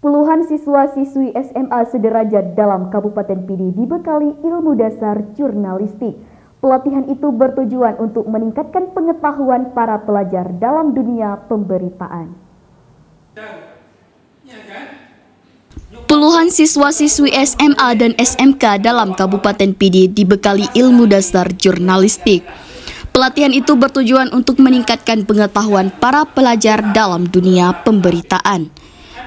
Puluhan siswa-siswi SMA sederajat dalam Kabupaten Pidi dibekali ilmu dasar jurnalistik. Pelatihan itu bertujuan untuk meningkatkan pengetahuan para pelajar dalam dunia pemberitaan. Puluhan siswa-siswi SMA dan SMK dalam Kabupaten Pidi dibekali ilmu dasar jurnalistik. Pelatihan itu bertujuan untuk meningkatkan pengetahuan para pelajar dalam dunia pemberitaan.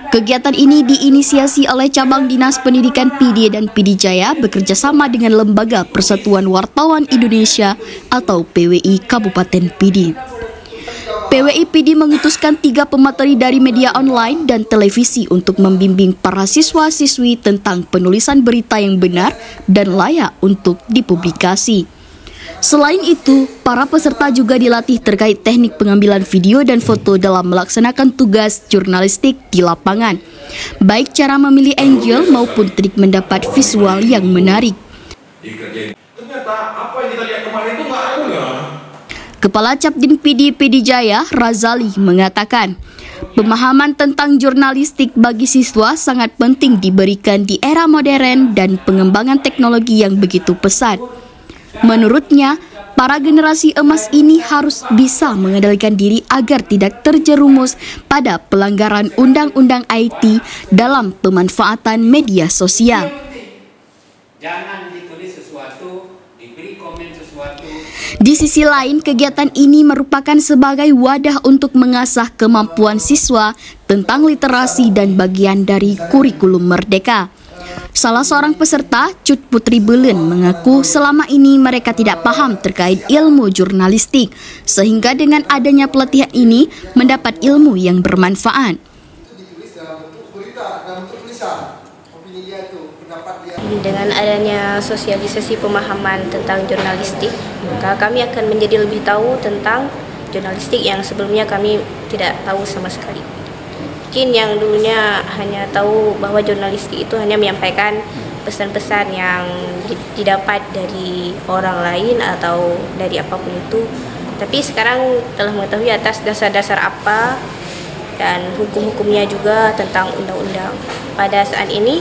Kegiatan ini diinisiasi oleh Cabang Dinas Pendidikan Pidi dan Pidi Jaya bekerjasama dengan Lembaga Persatuan Wartawan Indonesia atau PWI Kabupaten Pidi. PWI Pidi mengutuskan 3 pemateri dari media online dan televisi untuk membimbing para siswa-siswi tentang penulisan berita yang benar dan layak untuk dipublikasi. Selain itu, para peserta juga dilatih terkait teknik pengambilan video dan foto dalam melaksanakan tugas jurnalistik di lapangan, baik cara memilih angle maupun trik mendapat visual yang menarik. Kepala Capdin Pidi Jaya, Razali, mengatakan, pemahaman tentang jurnalistik bagi siswa sangat penting diberikan di era modern dan pengembangan teknologi yang begitu pesat. Menurutnya, para generasi emas ini harus bisa mengendalikan diri agar tidak terjerumus pada pelanggaran undang-undang IT dalam pemanfaatan media sosial. Jangan ditulis sesuatu, diberi komen sesuatu. Di sisi lain, kegiatan ini merupakan sebagai wadah untuk mengasah kemampuan siswa tentang literasi dan bagian dari kurikulum Merdeka. Salah seorang peserta, Cut Putri Belen, mengaku selama ini mereka tidak paham terkait ilmu jurnalistik, sehingga dengan adanya pelatihan ini mendapat ilmu yang bermanfaat. Dengan adanya sosialisasi pemahaman tentang jurnalistik, maka kami akan menjadi lebih tahu tentang jurnalistik yang sebelumnya kami tidak tahu sama sekali. Mungkin yang dulunya hanya tahu bahwa jurnalistik itu hanya menyampaikan pesan-pesan yang didapat dari orang lain atau dari apapun itu. Tapi sekarang telah mengetahui atas dasar-dasar apa dan hukum-hukumnya juga tentang undang-undang. Pada saat ini,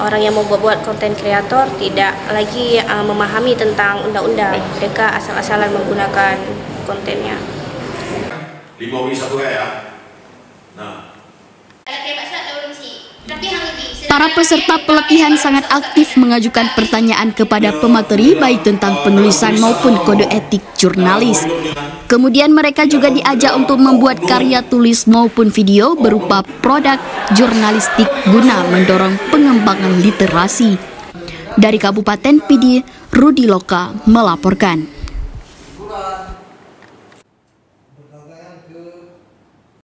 orang yang mau buat konten kreator tidak lagi memahami tentang undang-undang. Mereka asal-asalan menggunakan kontennya. 5 wili 1 ya. Nah. Para peserta pelatihan sangat aktif mengajukan pertanyaan kepada pemateri baik tentang penulisan maupun kode etik jurnalis. Kemudian mereka juga diajak untuk membuat karya tulis maupun video berupa produk jurnalistik guna mendorong pengembangan literasi. Dari Kabupaten Pidi, Rudi Loka melaporkan.